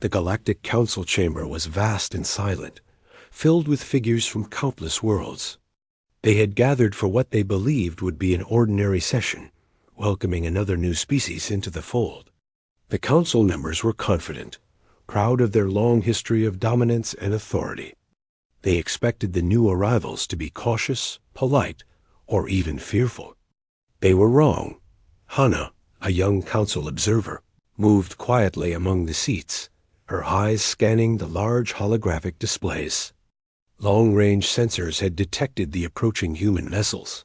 The Galactic Council chamber was vast and silent, filled with figures from countless worlds. They had gathered for what they believed would be an ordinary session, welcoming another new species into the fold. The council members were confident, proud of their long history of dominance and authority. They expected the new arrivals to be cautious, polite, or even fearful. They were wrong. Hannah, a young council observer, moved quietly among the seats, her eyes scanning the large holographic displays. Long-range sensors had detected the approaching human vessels.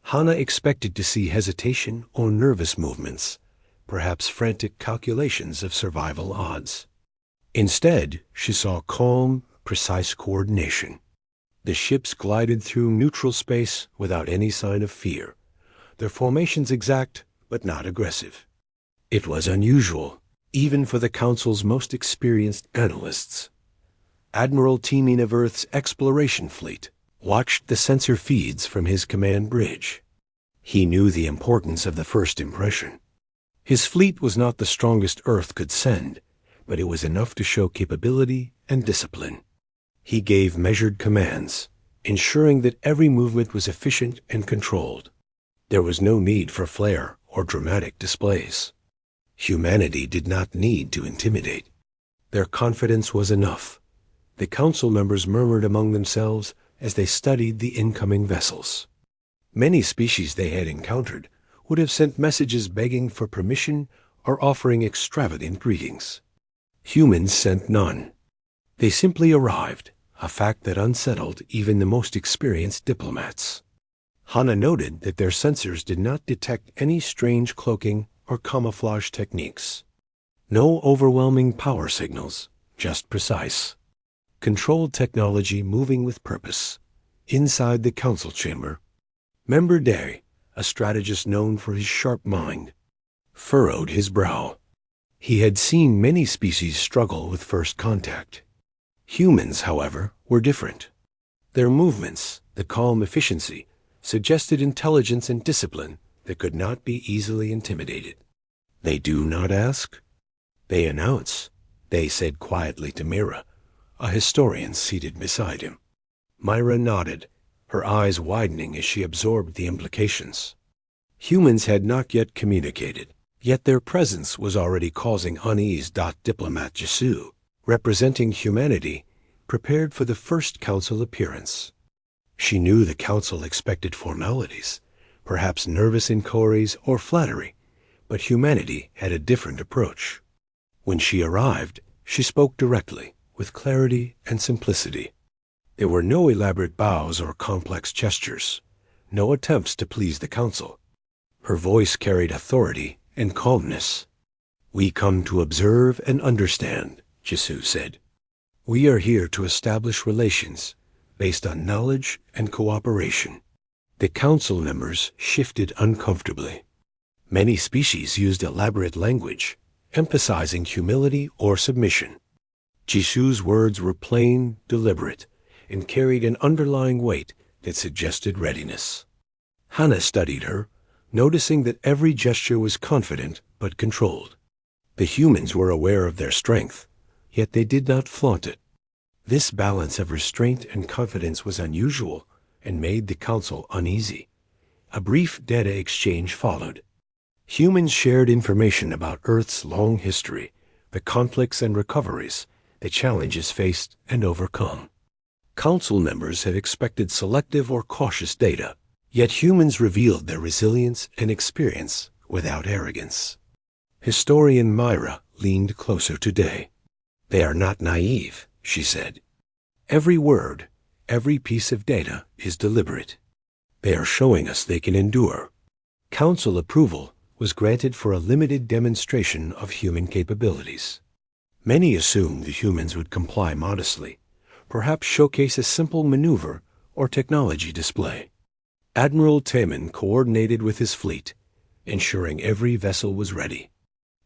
Hannah expected to see hesitation or nervous movements, perhaps frantic calculations of survival odds. Instead, she saw calm, precise coordination. The ships glided through neutral space without any sign of fear, their formations exact but not aggressive. It was unusual, even for the Council's most experienced analysts. Admiral Teaming of Earth's exploration fleet watched the sensor feeds from his command bridge. He knew the importance of the first impression. His fleet was not the strongest Earth could send, but it was enough to show capability and discipline. He gave measured commands, ensuring that every movement was efficient and controlled. There was no need for flair or dramatic displays. Humanity did not need to intimidate. Their confidence was enough. The council members murmured among themselves as they studied the incoming vessels. Many species they had encountered would have sent messages begging for permission or offering extravagant greetings. Humans sent none. They simply arrived, a fact that unsettled even the most experienced diplomats. Hannah noted that their sensors did not detect any strange cloaking or camouflage techniques. No overwhelming power signals, just precise, controlled technology moving with purpose. Inside the council chamber, Member Day, a strategist known for his sharp mind, furrowed his brow. He had seen many species struggle with first contact. Humans, however, were different. Their movements, the calm efficiency, suggested intelligence and discipline that could not be easily intimidated. They do not ask, they announce, they said quietly to Mira, a historian seated beside him. Myra nodded, her eyes widening as she absorbed the implications. Humans had not yet communicated, yet their presence was already causing unease. Diplomat Jisoo, representing humanity, prepared for the first council appearance. She knew the council expected formalities, perhaps nervous inquiries or flattery, but humanity had a different approach. When she arrived, she spoke directly, with clarity and simplicity. There were no elaborate bows or complex gestures, no attempts to please the council. Her voice carried authority and calmness. "We come to observe and understand," Jisoo said. "We are here to establish relations based on knowledge and cooperation." The council members shifted uncomfortably. Many species used elaborate language, emphasizing humility or submission. Jisoo's words were plain, deliberate, and carried an underlying weight that suggested readiness. Hannah studied her, noticing that every gesture was confident but controlled. The humans were aware of their strength, yet they did not flaunt it. This balance of restraint and confidence was unusual and made the council uneasy. A brief data exchange followed. Humans shared information about Earth's long history, the conflicts and recoveries, the challenges faced and overcome. Council members had expected selective or cautious data, yet humans revealed their resilience and experience without arrogance. Historian Myra leaned closer today. "They are not naive," she said. "Every word, every piece of data is deliberate. They are showing us they can endure." Council approval was granted for a limited demonstration of human capabilities. Many assumed the humans would comply modestly, perhaps showcase a simple maneuver or technology display. Admiral Taman coordinated with his fleet, ensuring every vessel was ready.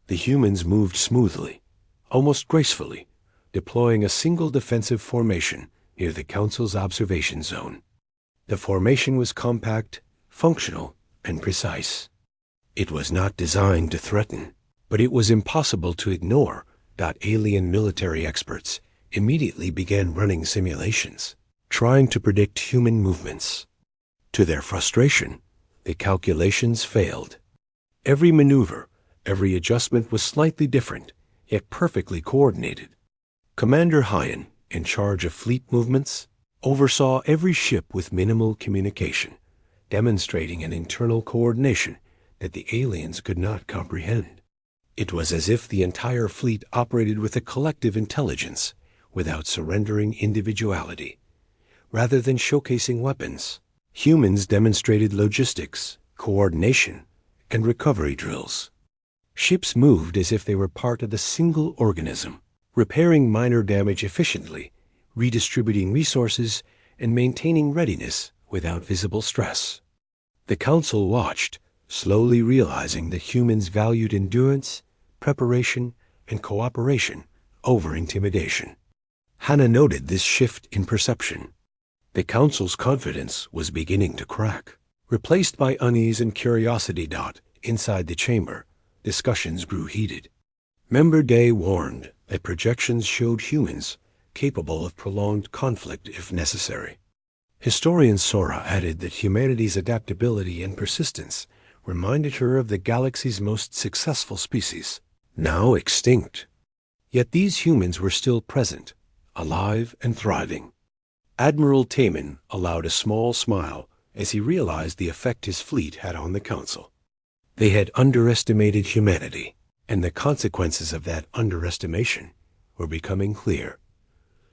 The humans moved smoothly, almost gracefully, deploying a single defensive formation near the Council's observation zone. The formation was compact, functional, and precise. It was not designed to threaten, but it was impossible to ignore Alien military experts immediately began running simulations, trying to predict human movements. To their frustration, the calculations failed. Every maneuver, every adjustment was slightly different, yet perfectly coordinated. Commander Hyan, in charge of fleet movements, oversaw every ship with minimal communication, demonstrating an internal coordination that the aliens could not comprehend. It was as if the entire fleet operated with a collective intelligence without surrendering individuality. Rather than showcasing weapons, humans demonstrated logistics, coordination, and recovery drills. Ships moved as if they were part of a single organism, repairing minor damage efficiently, redistributing resources, and maintaining readiness without visible stress. The Council watched, slowly realizing that humans valued endurance, preparation, and cooperation over intimidation. Hannah noted this shift in perception. The Council's confidence was beginning to crack. Replaced by unease and curiosity. Inside the chamber, discussions grew heated. Member Day warned that projections showed humans capable of prolonged conflict if necessary. Historian Sora added that humanity's adaptability and persistence reminded her of the galaxy's most successful species, now extinct. Yet these humans were still present, alive and thriving. Admiral Taman allowed a small smile as he realized the effect his fleet had on the Council. They had underestimated humanity, and the consequences of that underestimation were becoming clear.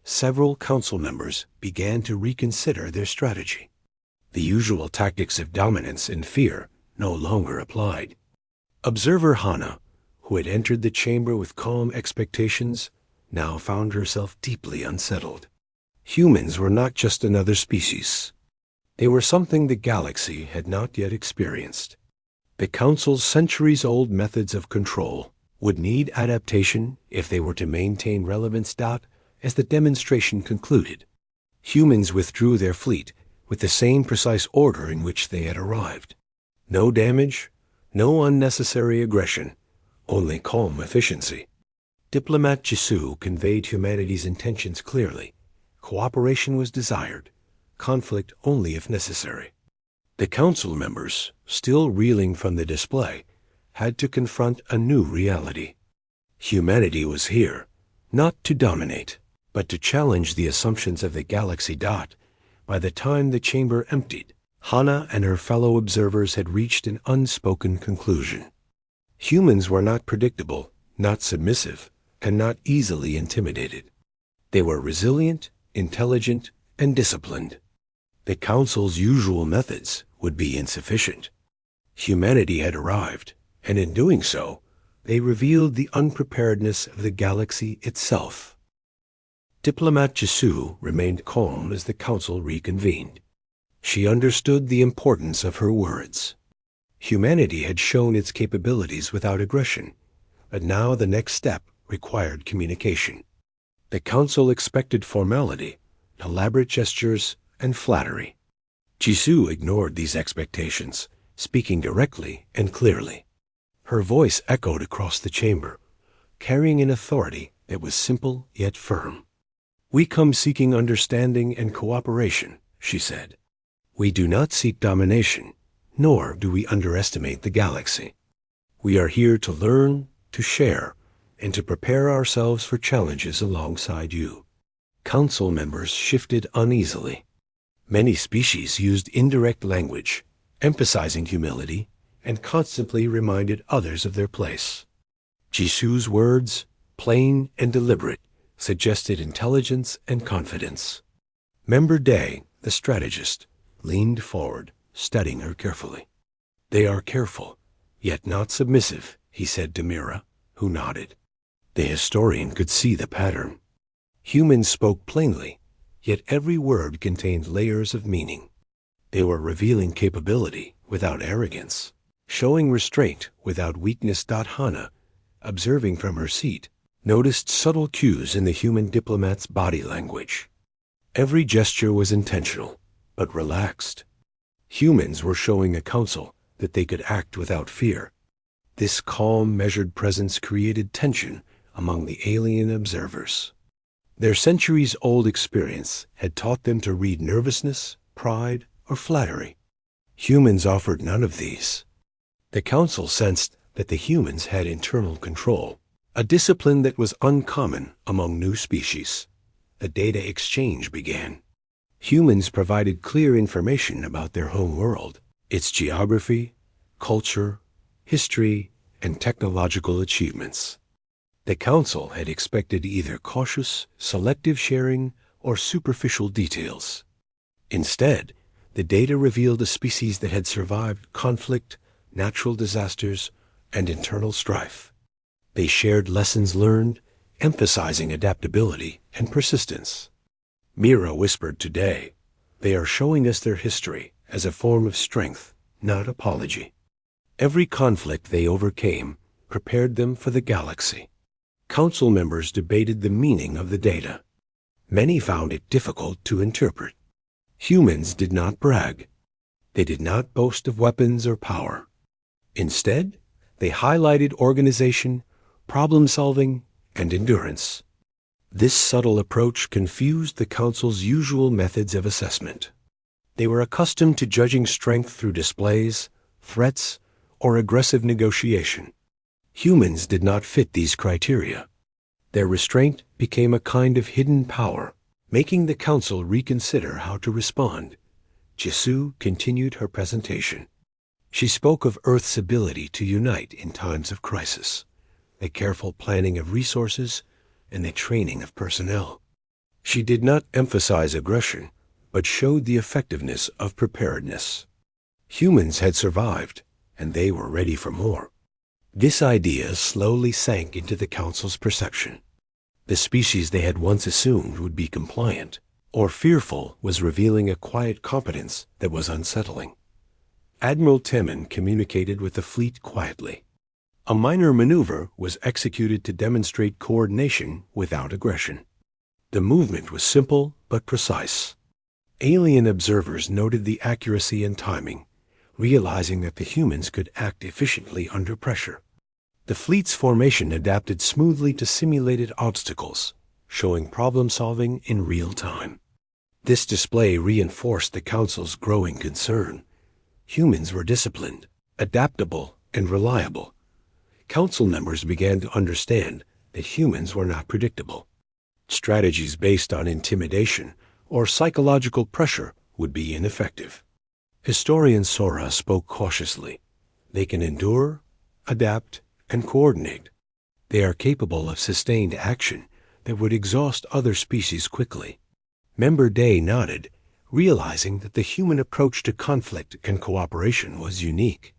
Several Council members began to reconsider their strategy. The usual tactics of dominance and fear no longer applied. Observer Hannah, who had entered the chamber with calm expectations, now found herself deeply unsettled. Humans were not just another species. They were something the galaxy had not yet experienced. The Council's centuries-old methods of control would need adaptation if they were to maintain relevance. As the demonstration concluded, humans withdrew their fleet with the same precise order in which they had arrived. No damage, no unnecessary aggression, only calm efficiency. Diplomat Jisoo conveyed humanity's intentions clearly. Cooperation was desired, conflict only if necessary. The Council members, still reeling from the display, had to confront a new reality. Humanity was here, not to dominate, but to challenge the assumptions of the galaxy. By the time the chamber emptied, Hannah and her fellow observers had reached an unspoken conclusion. Humans were not predictable, not submissive, and not easily intimidated. They were resilient, intelligent, and disciplined. The Council's usual methods would be insufficient. Humanity had arrived, and in doing so, they revealed the unpreparedness of the galaxy itself. Diplomat Jisoo remained calm as the Council reconvened. She understood the importance of her words. Humanity had shown its capabilities without aggression, but now the next step required communication. The Council expected formality, elaborate gestures, and flattery. Jisoo ignored these expectations, speaking directly and clearly. Her voice echoed across the chamber, carrying an authority that was simple yet firm. "We come seeking understanding and cooperation," she said. "We do not seek domination, nor do we underestimate the galaxy. We are here to learn, to share, and to prepare ourselves for challenges alongside you." Council members shifted uneasily. Many species used indirect language, emphasizing humility, and constantly reminded others of their place. Jisoo's words, plain and deliberate, suggested intelligence and confidence. Member Day, the strategist, leaned forward, studying her carefully. "They are careful, yet not submissive," he said to Mira, who nodded. The historian could see the pattern. Humans spoke plainly, yet every word contained layers of meaning. They were revealing capability without arrogance, showing restraint without weakness. Hannah, observing from her seat, noticed subtle cues in the human diplomat's body language. Every gesture was intentional, but relaxed. Humans were showing the Council that they could act without fear. This calm, measured presence created tension among the alien observers. Their centuries-old experience had taught them to read nervousness, pride, or flattery. Humans offered none of these. The council sensed that the humans had internal control, a discipline that was uncommon among new species. A data exchange began. Humans provided clear information about their home world, its geography, culture, history, and technological achievements. The council had expected either cautious, selective sharing or superficial details. Instead, the data revealed a species that had survived conflict, natural disasters, and internal strife. They shared lessons learned, emphasizing adaptability and persistence. Mira whispered today, "They are showing us their history as a form of strength, not apology." Every conflict they overcame prepared them for the galaxy. Council members debated the meaning of the data. Many found it difficult to interpret. Humans did not brag. They did not boast of weapons or power. Instead, they highlighted organization, problem-solving, and endurance. This subtle approach confused the Council's usual methods of assessment. They were accustomed to judging strength through displays, threats, or aggressive negotiation. Humans did not fit these criteria. Their restraint became a kind of hidden power, making the Council reconsider how to respond. Jisoo continued her presentation. She spoke of Earth's ability to unite in times of crisis, the careful planning of resources, and the training of personnel. She did not emphasize aggression, but showed the effectiveness of preparedness. Humans had survived, and they were ready for more. This idea slowly sank into the Council's perception. The species they had once assumed would be compliant or fearful was revealing a quiet competence that was unsettling. Admiral Temin communicated with the fleet quietly. A minor maneuver was executed to demonstrate coordination without aggression. The movement was simple but precise. Alien observers noted the accuracy and timing, realizing that the humans could act efficiently under pressure. The fleet's formation adapted smoothly to simulated obstacles, showing problem-solving in real time. This display reinforced the Council's growing concern. Humans were disciplined, adaptable, and reliable. Council members began to understand that humans were not predictable. Strategies based on intimidation or psychological pressure would be ineffective. Historian Sora spoke cautiously. They can endure, adapt, and coordinate. They are capable of sustained action that would exhaust other species quickly. Member Day nodded, realizing that the human approach to conflict and cooperation was unique.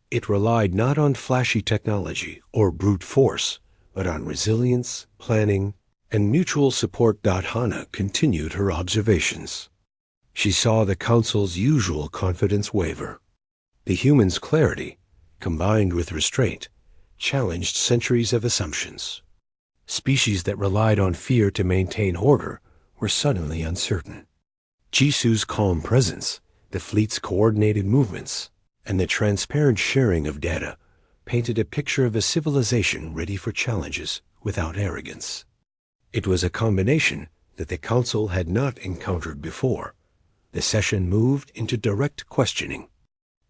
It relied not on flashy technology or brute force, but on resilience, planning, and mutual support. Hana continued her observations. She saw the Council's usual confidence waver. The human's clarity, combined with restraint, challenged centuries of assumptions. Species that relied on fear to maintain order were suddenly uncertain. Jisoo's calm presence, the fleet's coordinated movements, and the transparent sharing of data painted a picture of a civilization ready for challenges without arrogance. It was a combination that the Council had not encountered before. The session moved into direct questioning.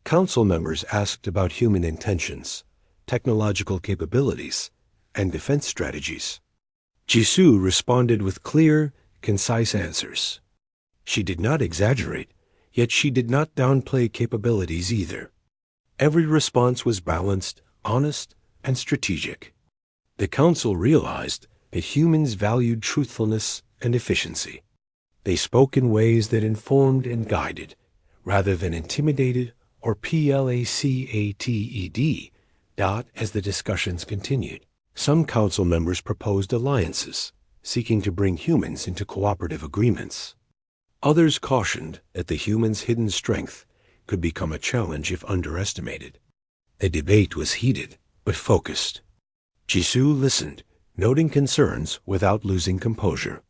Council members asked about human intentions, technological capabilities, and defense strategies. Jisoo responded with clear, concise answers. She did not exaggerate, yet she did not downplay capabilities either. Every response was balanced, honest, and strategic. The Council realized that humans valued truthfulness and efficiency. They spoke in ways that informed and guided, rather than intimidated or placatted. As the discussions continued, some Council members proposed alliances, seeking to bring humans into cooperative agreements. Others cautioned that the humans' hidden strength could become a challenge if underestimated. The debate was heated, but focused. Jisoo listened, noting concerns without losing composure.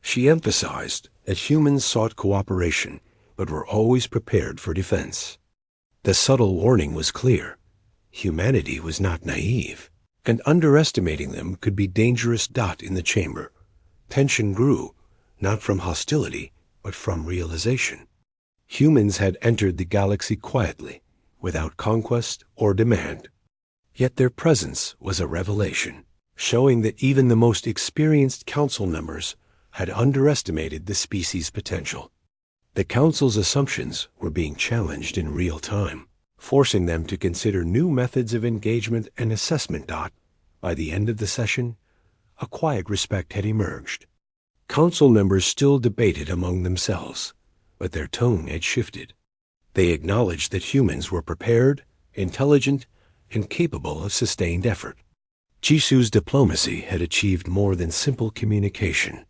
She emphasized that humans sought cooperation, but were always prepared for defense. The subtle warning was clear. Humanity was not naive, and underestimating them could be dangerous. In the chamber, tension grew, not from hostility, but from realization. Humans had entered the galaxy quietly, without conquest or demand. Yet their presence was a revelation, showing that even the most experienced council members had underestimated the species' potential. The council's assumptions were being challenged in real time, forcing them to consider new methods of engagement and assessment. By the end of the session, a quiet respect had emerged. Council members still debated among themselves, but their tone had shifted. They acknowledged that humans were prepared, intelligent, and capable of sustained effort. Jisu's diplomacy had achieved more than simple communication.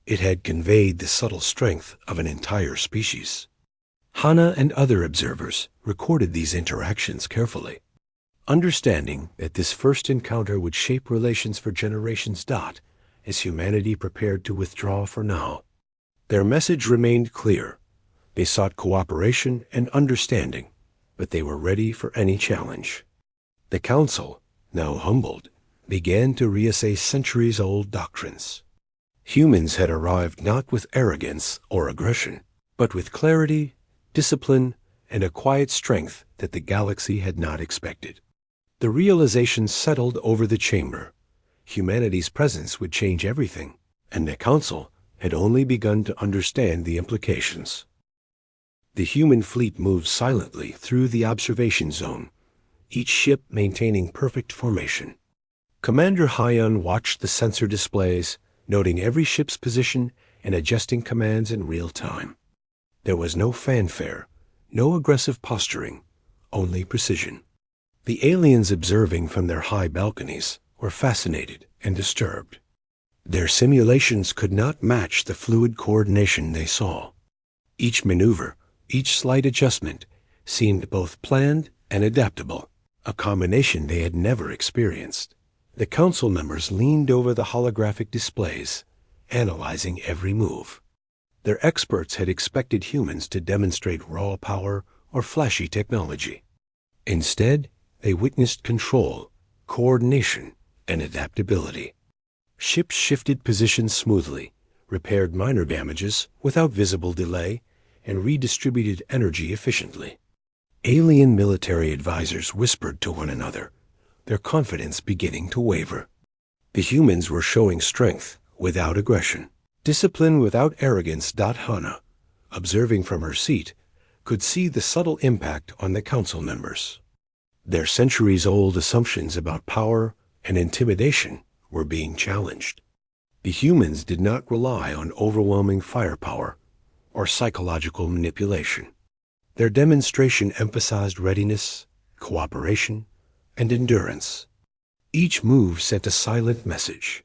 It had conveyed the subtle strength of an entire species. Hana and other observers recorded these interactions carefully, understanding that this first encounter would shape relations for generations. As humanity prepared to withdraw for now, their message remained clear. They sought cooperation and understanding, but they were ready for any challenge. The council, now humbled, began to reassess centuries-old doctrines. Humans had arrived not with arrogance or aggression, but with clarity, discipline, and a quiet strength that the galaxy had not expected. The realization settled over the chamber. Humanity's presence would change everything, and the council had only begun to understand the implications. The human fleet moved silently through the observation zone, each ship maintaining perfect formation. Commander Hyun watched the sensor displays, noting every ship's position and adjusting commands in real time. There was no fanfare, no aggressive posturing, only precision. The aliens observing from their high balconies were fascinated and disturbed. Their simulations could not match the fluid coordination they saw. Each maneuver, each slight adjustment, seemed both planned and adaptable, a combination they had never experienced. The council members leaned over the holographic displays, analyzing every move. Their experts had expected humans to demonstrate raw power or flashy technology. Instead, they witnessed control, coordination, and adaptability. Ships shifted positions smoothly, repaired minor damages without visible delay, and redistributed energy efficiently. Alien military advisors whispered to one another, their confidence beginning to waver. The humans were showing strength without aggression, discipline without arrogance. Hana, observing from her seat, could see the subtle impact on the council members. Their centuries-old assumptions about power and intimidation were being challenged. The humans did not rely on overwhelming firepower or psychological manipulation. Their demonstration emphasized readiness, cooperation, and endurance. Each move sent a silent message.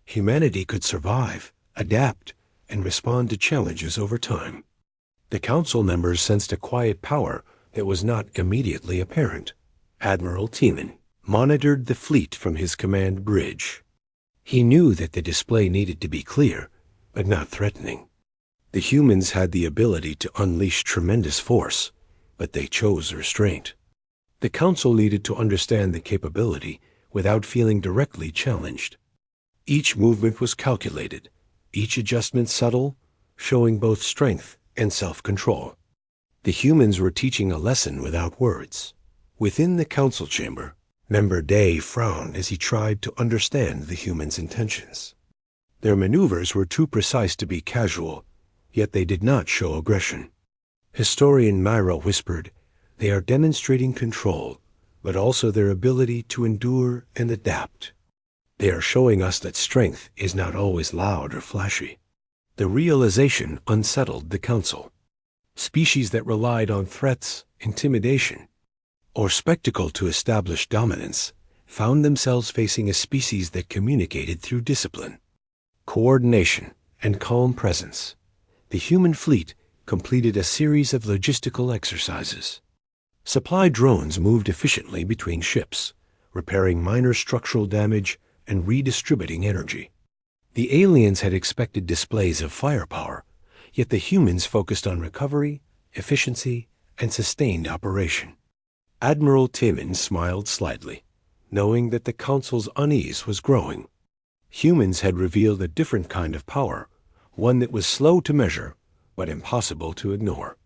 Humanity could survive, adapt, and respond to challenges over time. The council members sensed a quiet power that was not immediately apparent. Admiral Tiemann monitored the fleet from his command bridge. He knew that the display needed to be clear, but not threatening. The humans had the ability to unleash tremendous force, but they chose restraint. The council needed to understand the capability without feeling directly challenged. Each movement was calculated, each adjustment subtle, showing both strength and self-control. The humans were teaching a lesson without words. Within the council chamber, Member Day frowned as he tried to understand the humans' intentions. Their maneuvers were too precise to be casual, yet they did not show aggression. Historian Myra whispered, "They are demonstrating control, but also their ability to endure and adapt. They are showing us that strength is not always loud or flashy." The realization unsettled the council. Species that relied on threats, intimidation, or spectacle to establish dominance found themselves facing a species that communicated through discipline, coordination, and calm presence. The human fleet completed a series of logistical exercises. Supply drones moved efficiently between ships, repairing minor structural damage and redistributing energy. The aliens had expected displays of firepower, yet the humans focused on recovery, efficiency, and sustained operation. Admiral Tiemann smiled slightly. knowing that the Council's unease was growing. Humans had revealed a different kind of power, one that was slow to measure, but impossible to ignore.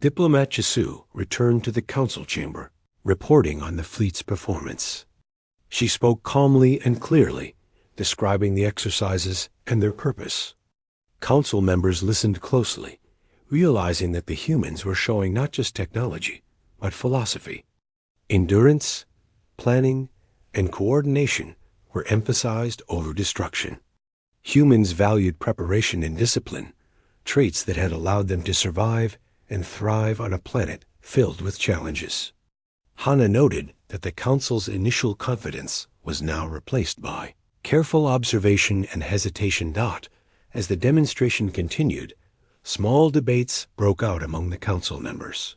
Diplomat Chisu returned to the Council chamber, reporting on the fleet's performance. She spoke calmly and clearly, describing the exercises and their purpose. Council members listened closely, realizing that the humans were showing not just technology, but philosophy. Endurance, planning, and coordination were emphasized over destruction. Humans valued preparation and discipline, traits that had allowed them to survive and thrive on a planet filled with challenges. Hana noted that the Council's initial confidence was now replaced by careful observation and hesitation. As the demonstration continued, small debates broke out among the Council members.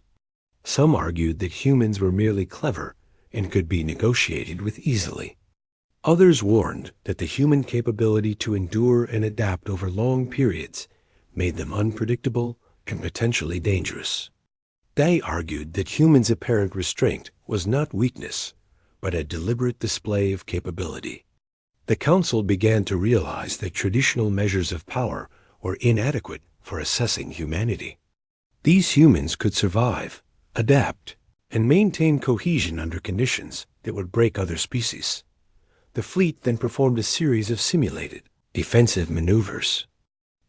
Some argued that humans were merely clever and could be negotiated with easily. Others warned that the human capability to endure and adapt over long periods made them unpredictable and potentially dangerous. They argued that humans' apparent restraint was not weakness, but a deliberate display of capability. The Council began to realize that traditional measures of power were inadequate for assessing humanity. These humans could survive, adapt, and maintain cohesion under conditions that would break other species. The fleet then performed a series of simulated, defensive maneuvers.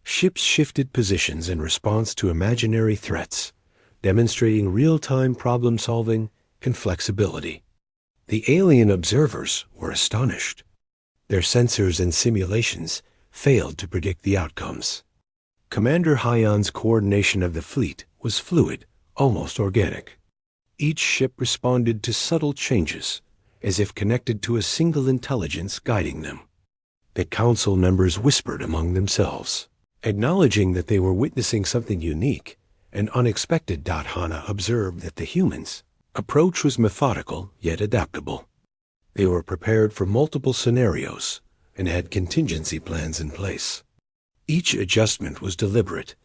Ships shifted positions in response to imaginary threats, demonstrating real-time problem-solving and flexibility. The alien observers were astonished. Their sensors and simulations failed to predict the outcomes. Commander Hyan's coordination of the fleet was fluid, almost organic. Each ship responded to subtle changes, as if connected to a single intelligence guiding them. The Council members whispered among themselves, acknowledging that they were witnessing something unique and unexpected. Hana observed that the humans' approach was methodical yet adaptable. They were prepared for multiple scenarios and had contingency plans in place. Each adjustment was deliberate,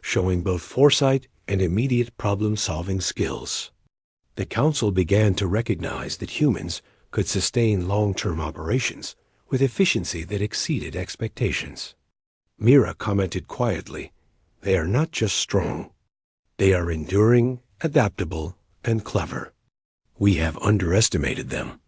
showing both foresight and immediate problem-solving skills. The Council began to recognize that humans could sustain long-term operations with efficiency that exceeded expectations. Mira commented quietly, "They are not just strong. They are enduring, adaptable, and clever. We have underestimated them."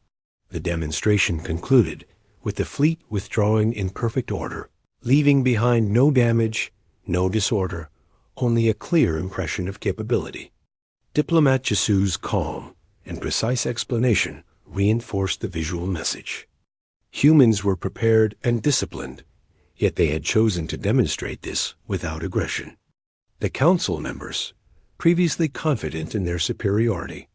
The demonstration concluded with the fleet withdrawing in perfect order, leaving behind no damage, no disorder, only a clear impression of capability. Diplomat Chisu's calm and precise explanation reinforced the visual message. Humans were prepared and disciplined, yet they had chosen to demonstrate this without aggression. The Council members, previously confident in their superiority,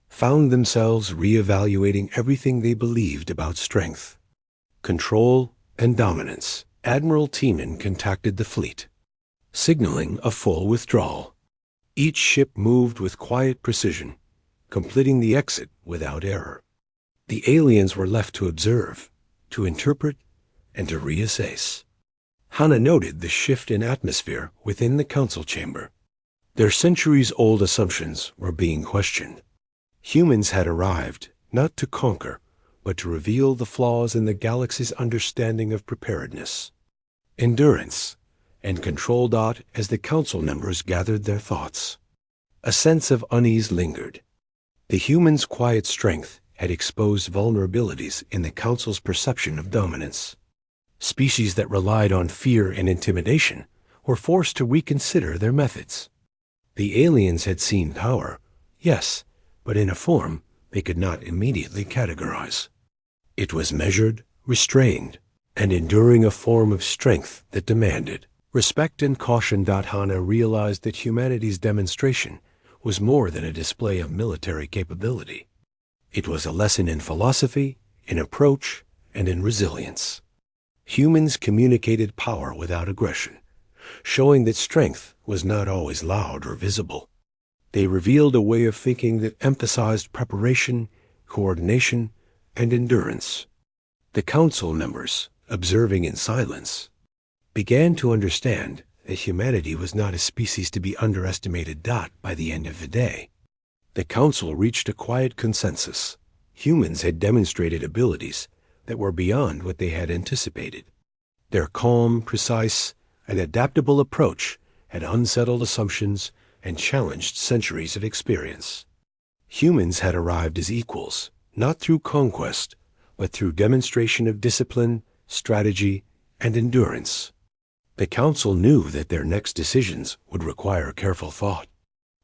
found themselves re-evaluating everything they believed about strength, control, and dominance. Admiral Tiemann contacted the fleet, signaling a full withdrawal. Each ship moved with quiet precision, completing the exit without error. The aliens were left to observe, to interpret, and to reassess. Hana noted the shift in atmosphere within the Council chamber. Their centuries-old assumptions were being questioned. Humans had arrived not to conquer, but to reveal the flaws in the galaxy's understanding of preparedness, endurance, and control. As the Council members gathered their thoughts, a sense of unease lingered. The humans' quiet strength had exposed vulnerabilities in the Council's perception of dominance. Species that relied on fear and intimidation were forced to reconsider their methods. The aliens had seen power, yes, but in a form they could not immediately categorize. It was measured, restrained, and enduring, a form of strength that demanded respect and caution. Hana realized that humanity's demonstration was more than a display of military capability. It was a lesson in philosophy, in approach, and in resilience. Humans communicated power without aggression, showing that strength was not always loud or visible. They revealed a way of thinking that emphasized preparation, coordination, and endurance. The Council members, observing in silence, began to understand that humanity was not a species to be underestimated. By the end of the day, the Council reached a quiet consensus. Humans had demonstrated abilities that were beyond what they had anticipated. Their calm, precise, and adaptable approach had unsettled assumptions and challenged centuries of experience. Humans had arrived as equals, not through conquest, but through demonstration of discipline, strategy, and endurance. The Council knew that their next decisions would require careful thought.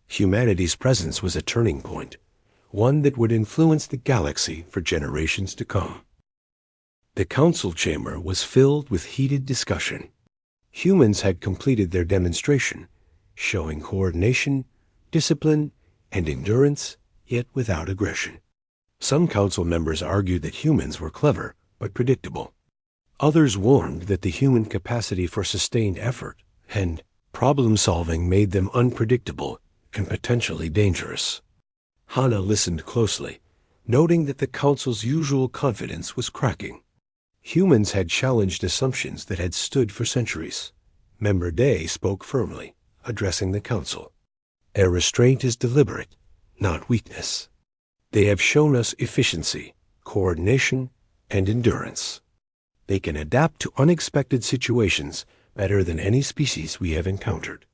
Humanity's presence was a turning point, one that would influence the galaxy for generations to come. The Council chamber was filled with heated discussion. Humans had completed their demonstration, showing coordination, discipline, and endurance, yet without aggression. Some Council members argued that humans were clever but predictable. Others warned that the human capacity for sustained effort and problem-solving made them unpredictable and potentially dangerous. Hana listened closely, noting that the Council's usual confidence was cracking. Humans had challenged assumptions that had stood for centuries. Member Day spoke firmly, addressing the Council. Their restraint is deliberate, not weakness. They have shown us efficiency, coordination, and endurance. They can adapt to unexpected situations better than any species we have encountered.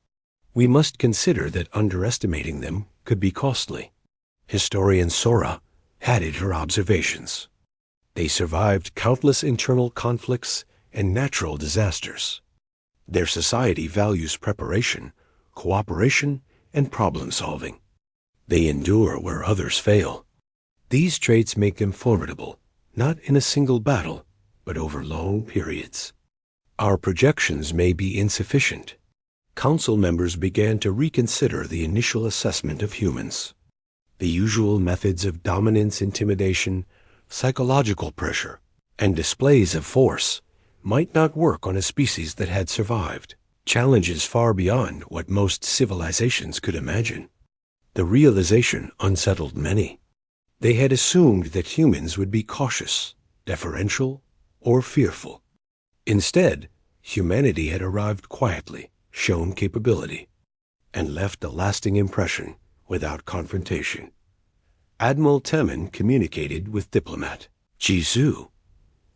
We must consider that underestimating them could be costly. Historian Sora added her observations. They survived countless internal conflicts and natural disasters. Their society values preparation, cooperation, and problem-solving. They endure where others fail. These traits make them formidable, not in a single battle, but over long periods. Our projections may be insufficient. Council members began to reconsider the initial assessment of humans. The usual methods of dominance, intimidation, psychological pressure, and displays of force might not work on a species that had survived, challenges far beyond what most civilizations could imagine. The realization unsettled many. They had assumed that humans would be cautious, deferential, or fearful. Instead, humanity had arrived quietly, shown capability, and left a lasting impression without confrontation. Admiral Temin communicated with diplomat Jisoo.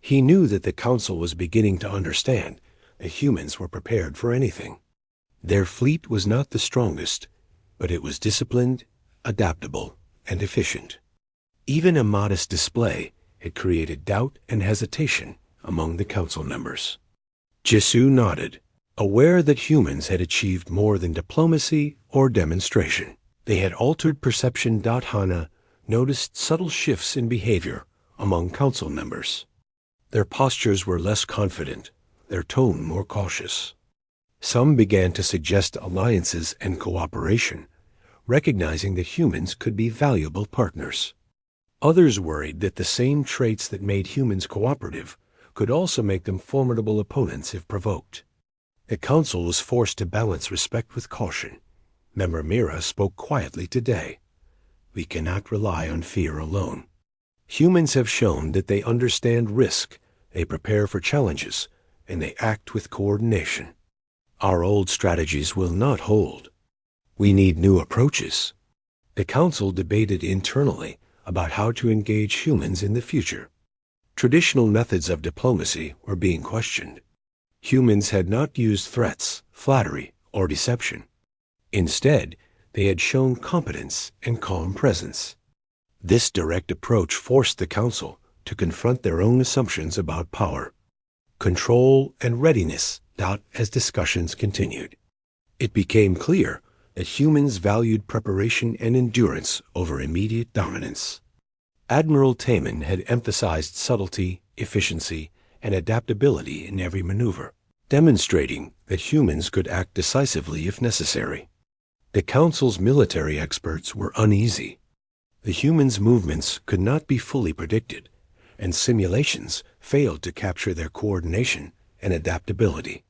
He knew that the Council was beginning to understand that humans were prepared for anything. Their fleet was not the strongest, but it was disciplined, adaptable, and efficient. Even a modest display had created doubt and hesitation among the Council members. Jisoo nodded, aware that humans had achieved more than diplomacy or demonstration. They had altered perception. Hana noticed subtle shifts in behavior among Council members. Their postures were less confident, their tone more cautious. Some began to suggest alliances and cooperation, recognizing that humans could be valuable partners. Others worried that the same traits that made humans cooperative could also make them formidable opponents if provoked. The Council was forced to balance respect with caution. Member Mira spoke quietly today. We cannot rely on fear alone. Humans have shown that they understand risk, they prepare for challenges, and they act with coordination. Our old strategies will not hold. We need new approaches. The Council debated internally about how to engage humans in the future. Traditional methods of diplomacy were being questioned. Humans had not used threats, flattery, or deception. Instead, they had shown competence and calm presence. This direct approach forced the Council to confront their own assumptions about power, control, and readiness. As discussions continued, it became clear that humans valued preparation and endurance over immediate dominance. Admiral Temin had emphasized subtlety, efficiency, and adaptability in every maneuver, demonstrating that humans could act decisively if necessary. The Council's military experts were uneasy. The humans' movements could not be fully predicted, and simulations failed to capture their coordination and adaptability.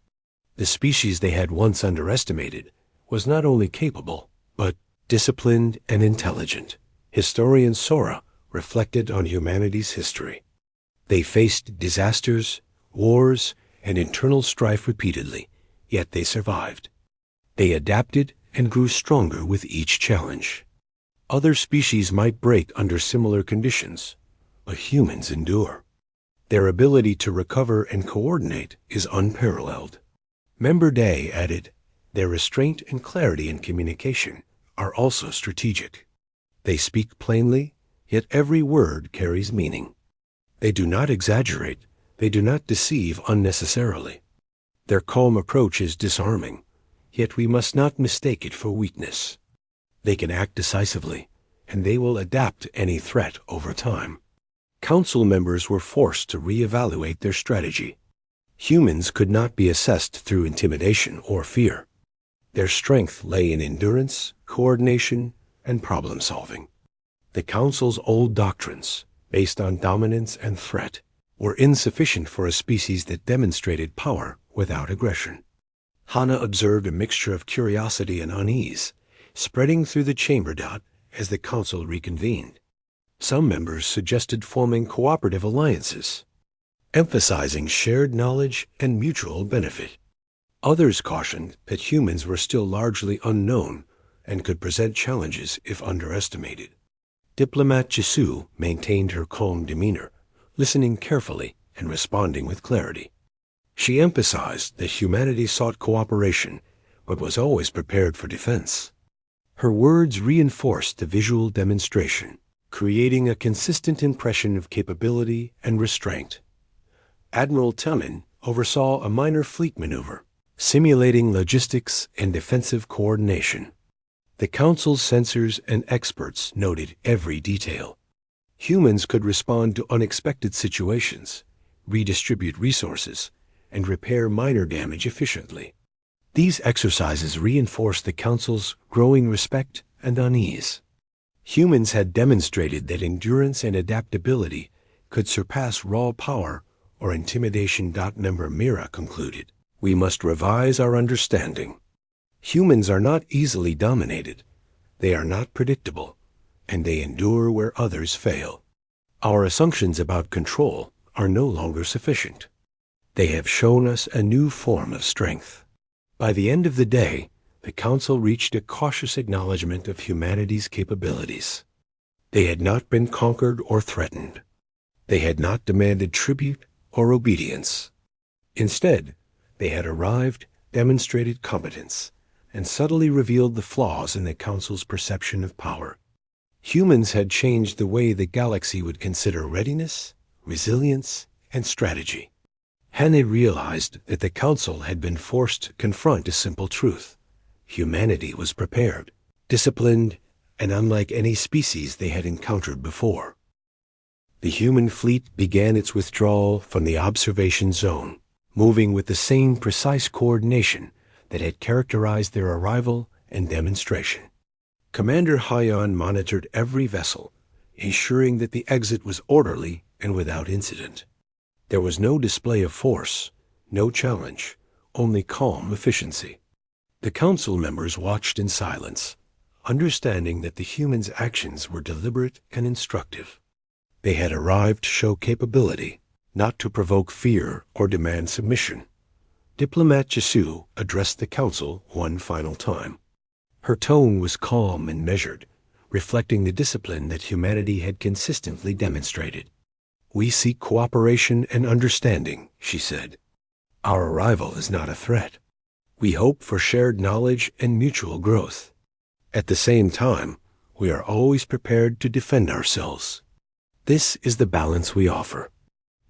The species they had once underestimated was not only capable, but disciplined and intelligent. Historian Sora reflected on humanity's history. They faced disasters, wars, and internal strife repeatedly, yet they survived. They adapted and grew stronger with each challenge. Other species might break under similar conditions, but humans endure. Their ability to recover and coordinate is unparalleled. Member Day added, their restraint and clarity in communication are also strategic. They speak plainly, yet every word carries meaning. They do not exaggerate, they do not deceive unnecessarily. Their calm approach is disarming, yet we must not mistake it for weakness. They can act decisively, and they will adapt to any threat over time. Council members were forced to reevaluate their strategy. Humans could not be assessed through intimidation or fear. Their strength lay in endurance, coordination, and problem-solving. The Council's old doctrines, based on dominance and threat, were insufficient for a species that demonstrated power without aggression. Hana observed a mixture of curiosity and unease, spreading through the chamber as the Council reconvened. Some members suggested forming cooperative alliances, emphasizing shared knowledge and mutual benefit. Others cautioned that humans were still largely unknown and could present challenges if underestimated. Diplomat Jisoo maintained her calm demeanor, listening carefully and responding with clarity. She emphasized that humanity sought cooperation, but was always prepared for defense. Her words reinforced the visual demonstration, creating a consistent impression of capability and restraint. Admiral Tamin oversaw a minor fleet maneuver, simulating logistics and defensive coordination. The Council's censors and experts noted every detail. Humans could respond to unexpected situations, redistribute resources, and repair minor damage efficiently. These exercises reinforced the Council's growing respect and unease. Humans had demonstrated that endurance and adaptability could surpass raw power or intimidation. Member Mira concluded, we must revise our understanding. Humans are not easily dominated. They are not predictable, and they endure where others fail. Our assumptions about control are no longer sufficient. They have shown us a new form of strength. By the end of the day, the Council reached a cautious acknowledgement of humanity's capabilities. They had not been conquered or threatened. They had not demanded tribute or obedience. Instead, they had arrived, demonstrated competence, and subtly revealed the flaws in the Council's perception of power. Humans had changed the way the galaxy would consider readiness, resilience, and strategy. Hannah realized that the Council had been forced to confront a simple truth. Humanity was prepared, disciplined, and unlike any species they had encountered before. The human fleet began its withdrawal from the observation zone, moving with the same precise coordination that had characterized their arrival and demonstration. Commander Hyan monitored every vessel, ensuring that the exit was orderly and without incident. There was no display of force, no challenge, only calm efficiency. The Council members watched in silence, understanding that the humans' actions were deliberate and instructive. They had arrived to show capability, not to provoke fear or demand submission. Diplomat Jisoo addressed the Council one final time. Her tone was calm and measured, reflecting the discipline that humanity had consistently demonstrated. We seek cooperation and understanding, she said. Our arrival is not a threat. We hope for shared knowledge and mutual growth. At the same time, we are always prepared to defend ourselves. This is the balance we offer.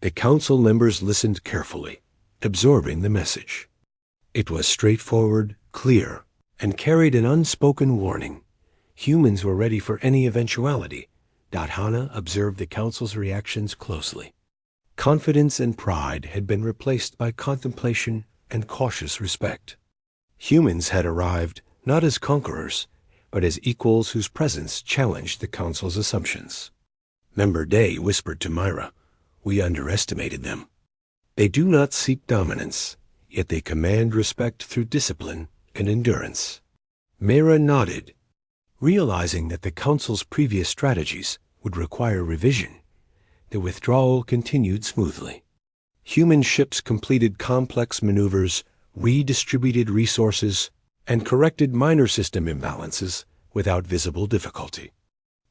The Council members listened carefully, absorbing the message. It was straightforward, clear, and carried an unspoken warning. Humans were ready for any eventuality. Hana observed the Council's reactions closely. Confidence and pride had been replaced by contemplation and cautious respect. Humans had arrived not as conquerors, but as equals whose presence challenged the Council's assumptions. Member Day whispered to Myra, we underestimated them. They do not seek dominance, yet they command respect through discipline and endurance. Myra nodded. Realizing that the Council's previous strategies would require revision, the withdrawal continued smoothly. Human ships completed complex maneuvers, redistributed resources, and corrected minor system imbalances without visible difficulty.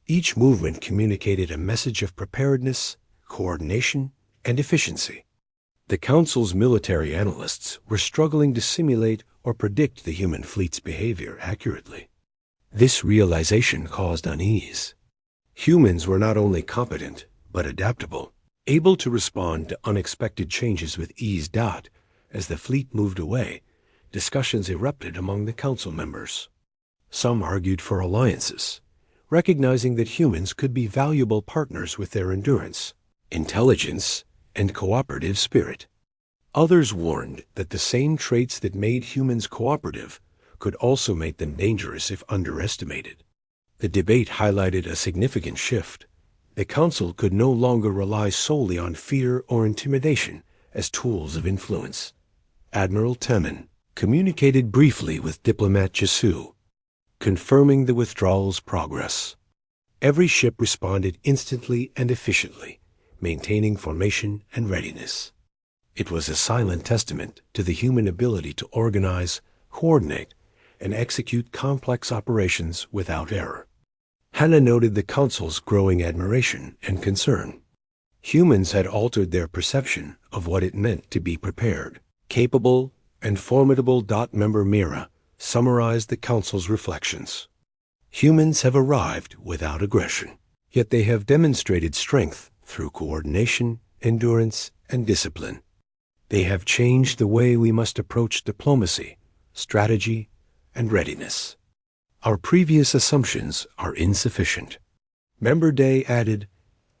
Each movement communicated a message of preparedness coordination, and efficiency. The Council's military analysts were struggling to simulate or predict the human fleet's behavior accurately. This realization caused unease. Humans were not only competent, but adaptable, able to respond to unexpected changes with ease. As the fleet moved away, discussions erupted among the Council members. Some argued for alliances, recognizing that humans could be valuable partners with their endurance, intelligence, and cooperative spirit. Others warned that the same traits that made humans cooperative could also make them dangerous if underestimated. The debate highlighted a significant shift. The Council could no longer rely solely on fear or intimidation as tools of influence. Admiral Temin communicated briefly with Diplomat Jisu, confirming the withdrawal's progress. Every ship responded instantly and efficiently, maintaining formation and readiness. It was a silent testament to the human ability to organize, coordinate, and execute complex operations without error. Hannah noted the Council's growing admiration and concern. Humans had altered their perception of what it meant to be prepared, capable, and formidable. Member Mira summarized the Council's reflections. Humans have arrived without aggression, yet they have demonstrated strength through coordination, endurance, and discipline. They have changed the way we must approach diplomacy, strategy, and readiness. Our previous assumptions are insufficient. Member Day added,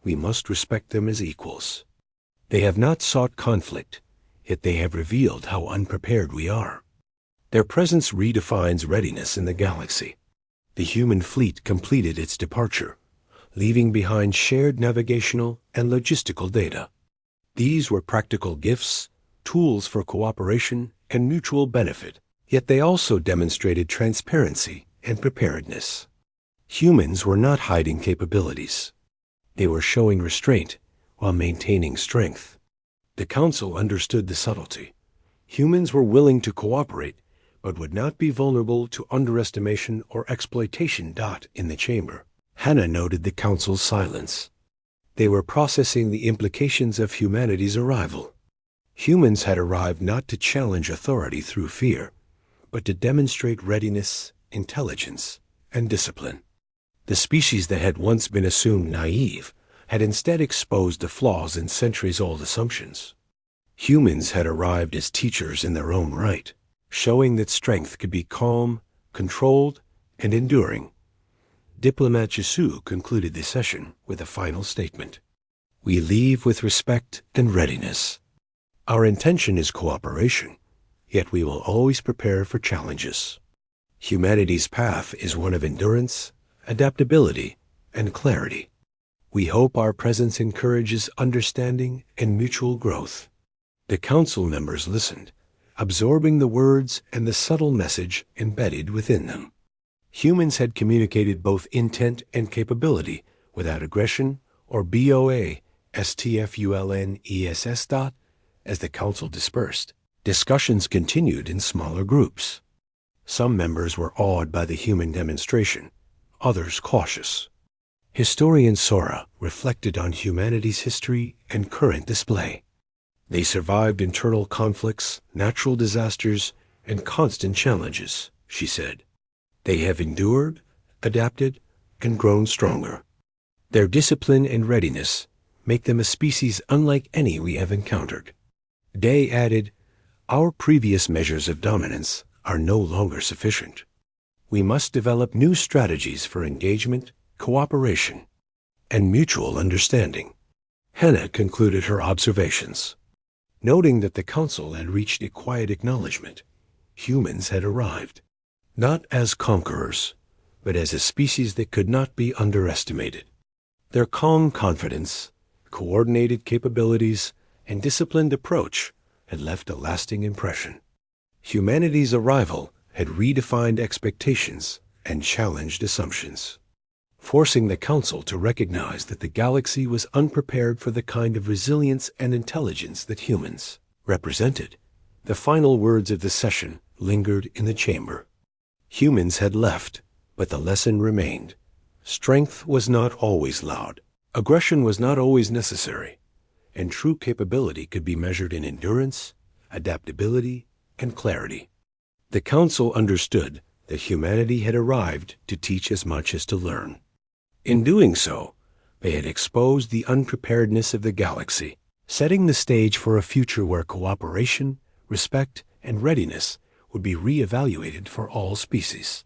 we must respect them as equals. They have not sought conflict, yet they have revealed how unprepared we are. Their presence redefines readiness in the galaxy. The human fleet completed its departure, leaving behind shared navigational and logistical data. These were practical gifts, tools for cooperation and mutual benefit, yet they also demonstrated transparency and preparedness. Humans were not hiding capabilities. They were showing restraint while maintaining strength. The Council understood the subtlety. Humans were willing to cooperate, but would not be vulnerable to underestimation or exploitation. In the chamber, Hannah noted the Council's silence. They were processing the implications of humanity's arrival. Humans had arrived not to challenge authority through fear, but to demonstrate readiness, intelligence, and discipline. The species that had once been assumed naive had instead exposed the flaws in centuries-old assumptions. Humans had arrived as teachers in their own right, showing that strength could be calm, controlled, and enduring. Diplomat Jisu concluded the session with a final statement. We leave with respect and readiness. Our intention is cooperation, yet we will always prepare for challenges. Humanity's path is one of endurance, adaptability, and clarity. We hope our presence encourages understanding and mutual growth. The Council members listened, absorbing the words and the subtle message embedded within them. Humans had communicated both intent and capability without aggression or BOA, STFULNESS. As the Council dispersed, discussions continued in smaller groups. Some members were awed by the human demonstration, others cautious. Historian Sora reflected on humanity's history and current display. They survived internal conflicts, natural disasters, and constant challenges, she said. They have endured, adapted, and grown stronger. Their discipline and readiness make them a species unlike any we have encountered. Day added, our previous measures of dominance are no longer sufficient. We must develop new strategies for engagement, cooperation, and mutual understanding. Hannah concluded her observations. Noting that the Council had reached a quiet acknowledgement, humans had arrived, not as conquerors, but as a species that could not be underestimated. Their calm confidence, coordinated capabilities, and disciplined approach had left a lasting impression. Humanity's arrival had redefined expectations and challenged assumptions, forcing the Council to recognize that the galaxy was unprepared for the kind of resilience and intelligence that humans represented. The final words of the session lingered in the chamber. Humans had left, but the lesson remained. Strength was not always loud. Aggression was not always necessary. and true capability could be measured in endurance, adaptability, and clarity. The Council understood that humanity had arrived to teach as much as to learn. In doing so, they had exposed the unpreparedness of the galaxy, setting the stage for a future where cooperation, respect, and readiness would be re-evaluated for all species.